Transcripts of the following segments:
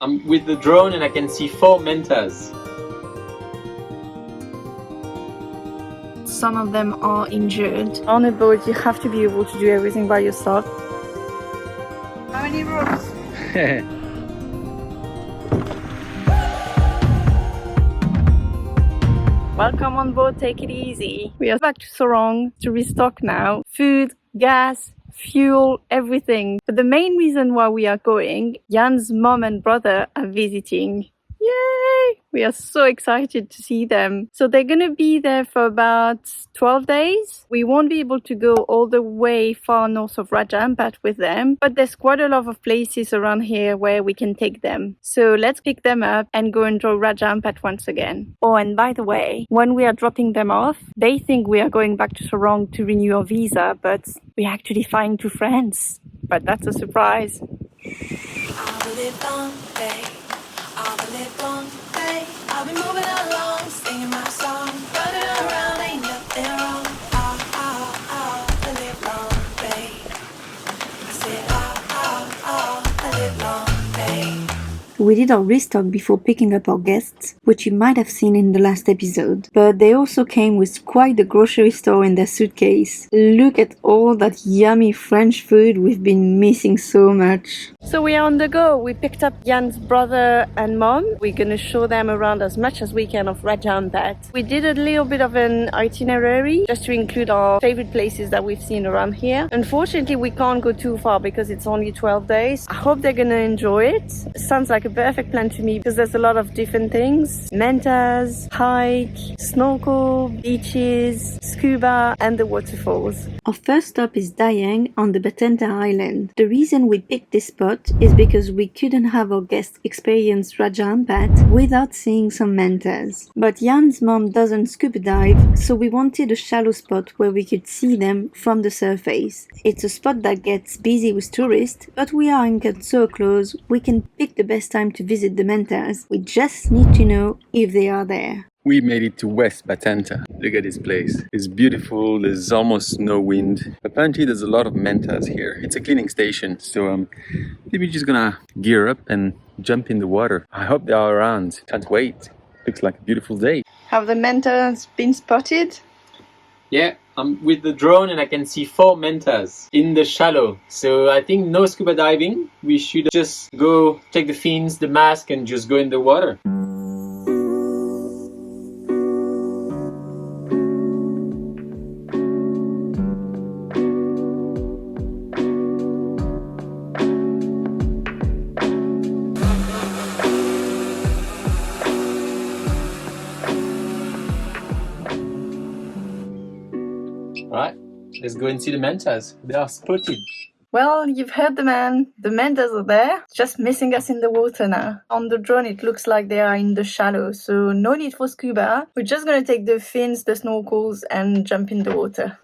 I'm with the drone and I can see 4 Mantas. Some of them are injured. On a boat, you have to be able to do everything by yourself. How many ropes? Welcome on board, take it easy. We are back to Sorong to restock now. Food, gas, fuel, everything. But the main reason why we are going, Yann's mom and brother are visiting. Yay! We are so excited to see them. So they're gonna be there for about 12 days. We won't be able to go all the way far north of Raja Ampat with them, but there's quite a lot of places around here where we can take them. So let's pick them up and go enjoy Raja Ampat once again. Oh, and by the way, when we are dropping them off, they think we are going back to Sorong to renew our visa, but we're actually flying to France. But that's a surprise. I'll be moving along, singing my song, running around, ain't nothing wrong. I live long, babe. I said, I live long, babe. We did our restock before picking up our guests, which you might have seen in the last episode, but they also came with quite the grocery store in their suitcase. Look at all that yummy French food we've been missing so much. So we are on the go. We picked up Yann's brother and mom. We're going to show them around as much as we can of Raja Ampat. We did a little bit of an itinerary just to include our favorite places that we've seen around here. Unfortunately, we can't go too far because it's only 12 days. I hope they're going to enjoy it. Sounds like a perfect plan to me because there's a lot of different things. Mantas, hike, snorkel, beaches, scuba and the waterfalls. Our first stop is Dayang on the Batenta Island. The reason we picked this spot is because we couldn't have our guests experience Raja Ampat without seeing some mantas. But Yann's mom doesn't scuba dive, so we wanted a shallow spot where we could see them from the surface. It's a spot that gets busy with tourists, but we are anchored so close we can pick the best time to visit the mantas. We just need to know if they are there. We made it to West Batenta. Look at this place. It's beautiful. There's almost no wind. Apparently there's a lot of Mantas here. It's a cleaning station. So maybe just gonna gear up and jump in the water. I hope they are around. Can't wait. Looks like a beautiful day. Have the mantas been spotted? Yeah, I'm with the drone and I can see 4 Mantas in the shallow. So I think no scuba diving. We should just go take the fins, the mask and just go in the water. Right, let's go and see the Mantas. They are spotted. Well, you've heard the man. The mantas are there, just missing us in the water now. On the drone, it looks like they are in the shallow, so no need for scuba. We're just gonna take the fins, the snorkels, and jump in the water.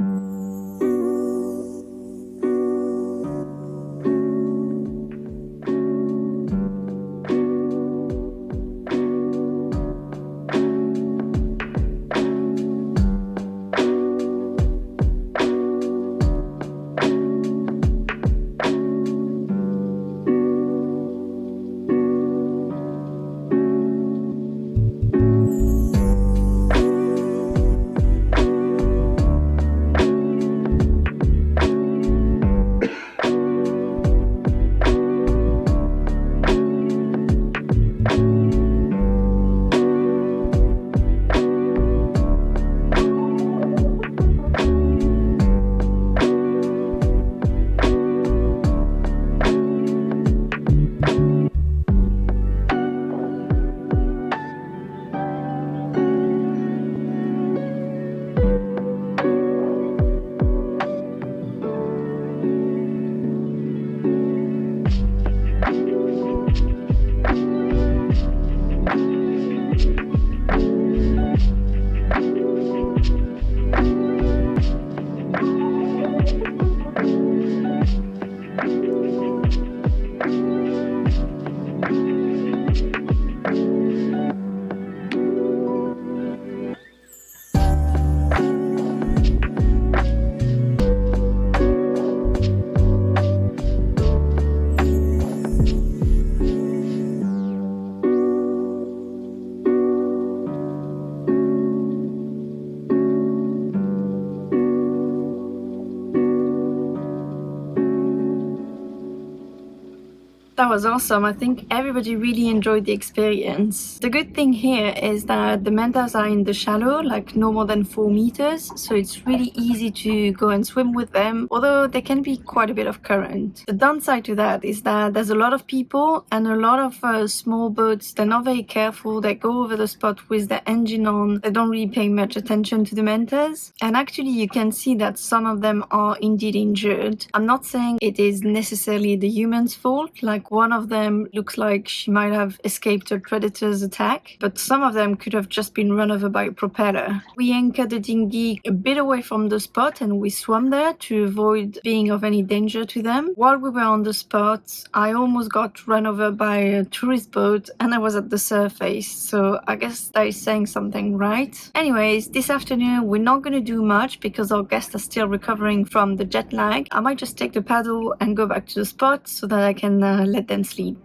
That was awesome. I think everybody really enjoyed the experience. The good thing here is that the mantas are in the shallow, like no more than 4 meters, so it's really easy to go and swim with them, although there can be quite a bit of current. The downside to that is that there's a lot of people and a lot of small boats. They're not very careful. They go over the spot with the engine on. They don't really pay much attention to the mantas. And actually you can see that some of them are indeed injured. I'm not saying it is necessarily the human's fault. Like one of them looks like she might have escaped a predator's attack, but some of them could have just been run over by a propeller. We anchored the dinghy a bit away from the spot and we swam there to avoid being of any danger to them. While we were on the spot, I almost got run over by a tourist boat and I was at the surface, so I guess that is saying something, right? Anyways, this afternoon we're not going to do much because our guests are still recovering from the jet lag. I might just take the paddle and go back to the spot so that I can let them sleep.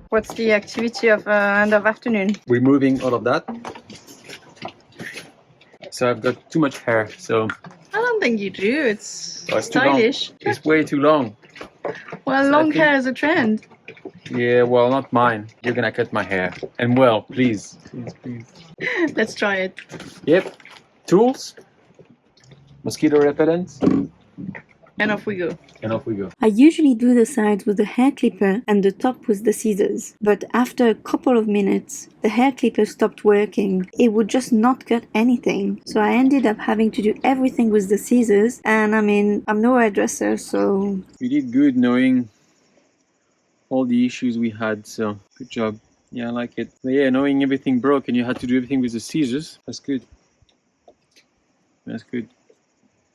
What's the activity of end of afternoon? We're moving all of that. So I've got too much hair, so I don't think you do. It's it's too long. stylish. It's way too long. Well, So I long think- hair is a trend. Yeah, well, not mine. You're gonna cut my hair. And well, please. Please. Let's try it. Yep. Tools, mosquito repellent, And off we go. and off we go. I usually do the sides with the hair clipper and the top with the scissors, but after a couple of minutes, the hair clipper stopped working. It would just not cut anything, so I ended up having to do everything with the scissors, and I mean, I'm no hairdresser, so... We did good knowing all the issues we had, so good job. Yeah, I like it. But yeah, knowing everything broke and you had to do everything with the scissors, that's good. That's good.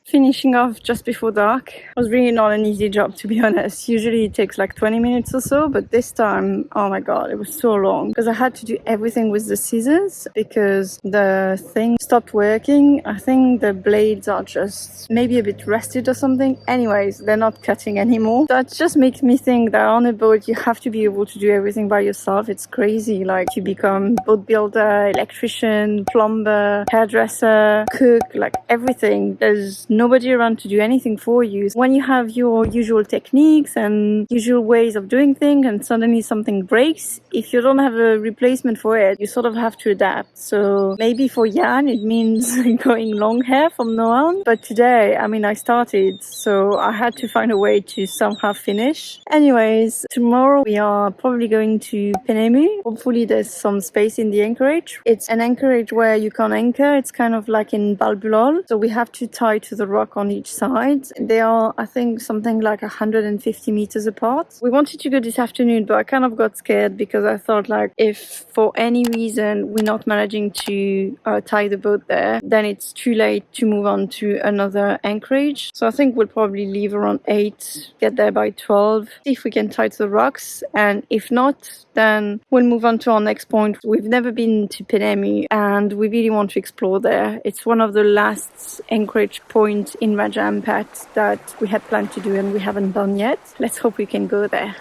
Finishing off just before dark was really not an easy job, to be honest. Usually it takes like 20 minutes or so, but this time, oh my god, it was so long because I had to do everything with the scissors because the thing stopped working. I think the blades are just maybe a bit rusted or something. Anyways, they're not cutting anymore. That just makes me think that on a boat you have to be able to do everything by yourself. It's crazy. Like you become boat builder, electrician, plumber, hairdresser, cook, like everything. There's nobody around to do anything for you. When you have your usual techniques and usual ways of doing things and suddenly something breaks, if you don't have a replacement for it, you sort of have to adapt. So maybe for Yann it means going long hair from now on. But today, I mean, I started, so I had to find a way to somehow finish. Anyways, tomorrow we are probably going to Penemu. Hopefully there's some space in the anchorage. It's an anchorage where you can anchor. It's kind of like in Balbulol. So we have to tie to the rock on each side. They are, I think, something like 150 meters apart. We wanted to go this afternoon, but I kind of got scared because I thought, like, if for any reason we're not managing to tie the boat there, then it's too late to move on to another anchorage. So I think we'll probably leave around 8, get there by 12, see if we can tie to the rocks, and if not, then we'll move on to our next point. We've never been to Penemu and we really want to explore there. It's one of the last anchorage points in Raja Ampat that we had planned to do and we haven't done yet. Let's hope we can go there.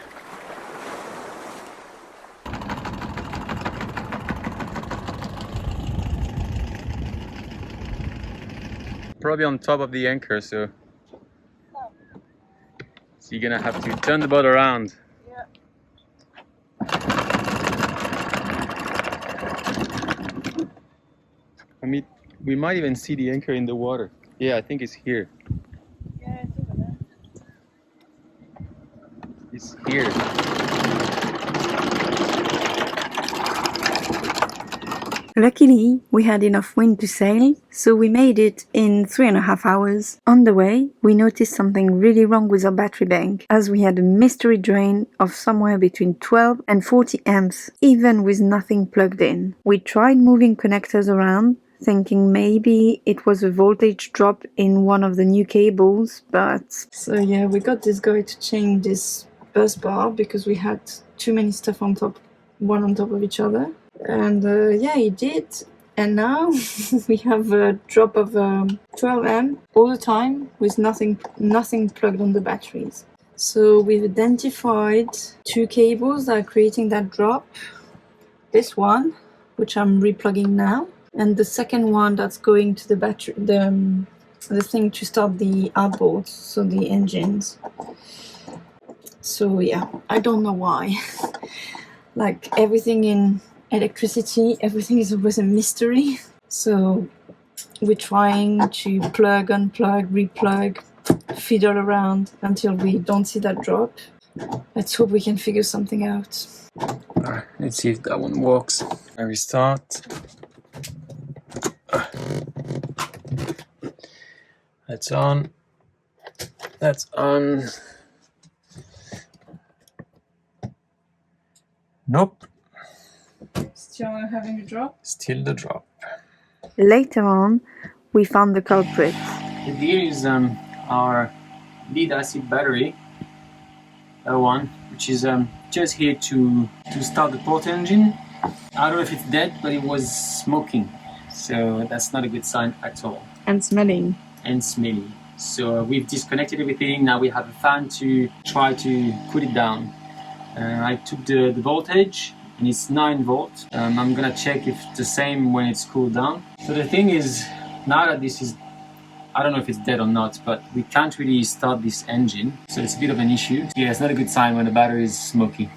Probably on top of the anchor, so you're gonna have to turn the boat around. I mean, we might even see the anchor in the water. Yeah, I think it's here. Yeah, it's over there. It's here. Luckily, we had enough wind to sail, so we made it in 3.5 hours. On the way, we noticed something really wrong with our battery bank, as we had a mystery drain of somewhere between 12 and 40 amps, even with nothing plugged in. We tried moving connectors around, thinking maybe it was a voltage drop in one of the new cables, but... So yeah, we got this guy to change this bus bar because we had too many stuff on top, one on top of each other. And yeah, he did. And now we have a drop of 12 amp all the time with nothing plugged on the batteries. So we've identified two cables that are creating that drop. This one, which I'm replugging now, and the second one that's going to the battery, the thing to start the outboards, so the engines. So yeah, I don't know why. Like everything in electricity, everything is always a mystery. So we're trying to plug, unplug, replug, fiddle around until we don't see that drop. Let's hope we can figure something out. Alright, let's see if that one works. I restart. That's on. That's on. Nope. Still having a drop? Still the drop. Later on, we found the culprit. Here is our lead acid battery, that one, which is just here to start the port engine. I don't know if it's dead, but it was smoking, so that's not a good sign at all. And smelling. And smelly. So we've disconnected everything. Now we have a fan to try to cool it down. I took the voltage, and it's 9 volts. I'm gonna check if it's the same when it's cooled down. So the thing is, now that this is, I don't know if it's dead or not, but we can't really start this engine, so it's a bit of an issue. Yeah, it's not a good sign when the battery is smoky.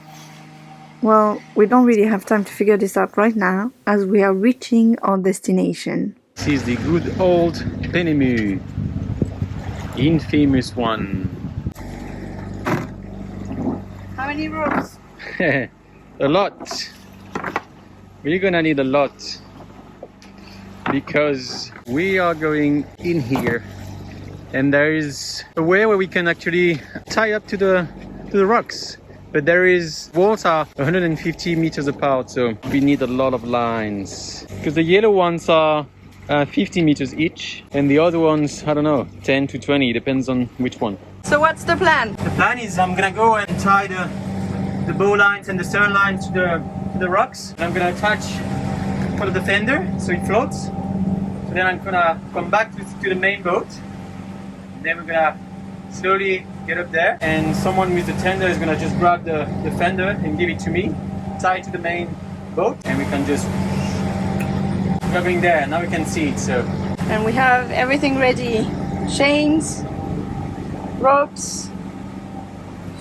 Well, we don't really have time to figure this out right now, as we are reaching our destination. This is the good old Penemu, infamous one. How many ropes? A lot. We're gonna need a lot, because we are going in here, and there is a way where we can actually tie up to the rocks, but there is walls are 150 meters apart, so we need a lot of lines, because the yellow ones are 50 meters each, and the other ones, I don't know, 10 to 20, depends on which one. So what's the plan? The plan is I'm gonna go and tie the bow lines and the stern lines to the rocks. I'm gonna attach part of the fender so it floats. So then I'm gonna come back to the main boat. And then we're gonna slowly get up there, and someone with the tender is gonna just grab the fender and give it to me, tie it to the main boat, and we can just, we're going there. Now we can see it. So, And we have everything ready. Chains, ropes,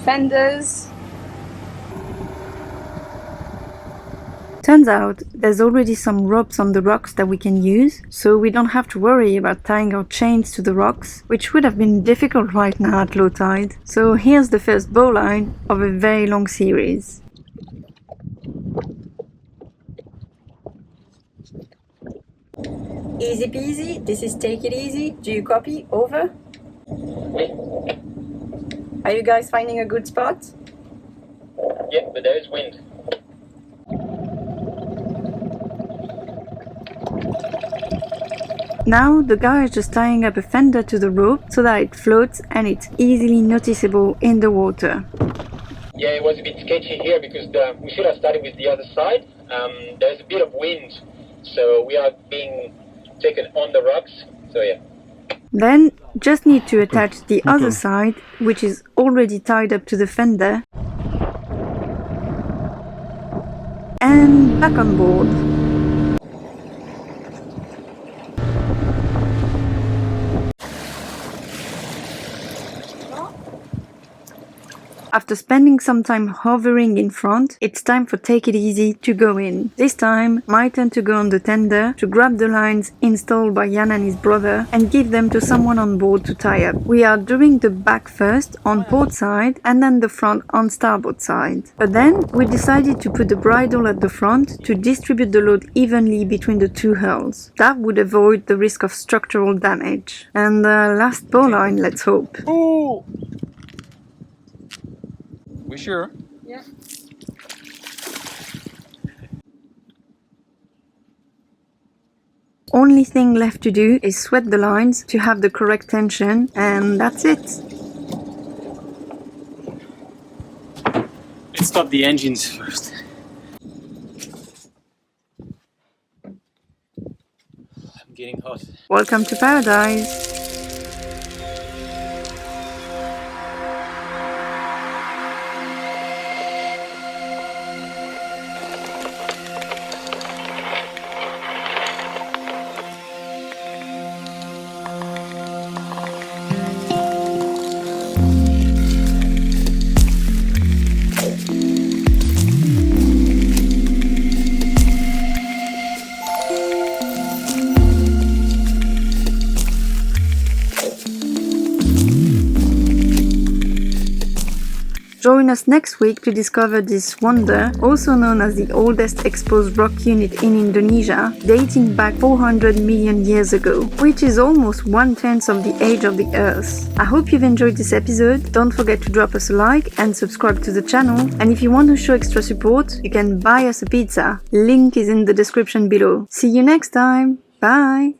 fenders. Turns out there's already some ropes on the rocks that we can use, so we don't have to worry about tying our chains to the rocks, which would have been difficult right now at low tide. So here's the first bowline of a very long series. Easy peasy, this is take it easy. Do you copy? Over? Are you guys finding a good spot? yeah, but there is wind. Now the guy is just tying up a fender to the rope so that it floats and it's easily noticeable in the water. Yeah, it was a bit sketchy here because we should have started with the other side. There's a bit of wind, so we are being taken on the rocks. So yeah. Then just need to attach the other side, which is already tied up to the fender, and back on board. After spending some time hovering in front, it's time for Take It Easy to go in. This time, my turn to go on the tender, to grab the lines installed by Yann and his brother, and give them to someone on board to tie up. We are doing the back first on port side, and then the front on starboard side. But then, we decided to put the bridle at the front to distribute the load evenly between the two hulls. That would avoid the risk of structural damage. And last bowline, let's hope. Oh! We sure? Yeah. Only thing left to do is sweat the lines to have the correct tension, and that's it. Let's stop the engines first. I'm getting hot. Welcome to paradise. Join us next week to discover this wonder, also known as the oldest exposed rock unit in Indonesia, dating back 400 million years ago, which is almost 1/10 of the age of the Earth. I hope you've enjoyed this episode. Don't forget to drop us a like and subscribe to the channel. And if you want to show extra support, you can buy us a pizza. Link is in the description below. See you next time. Bye!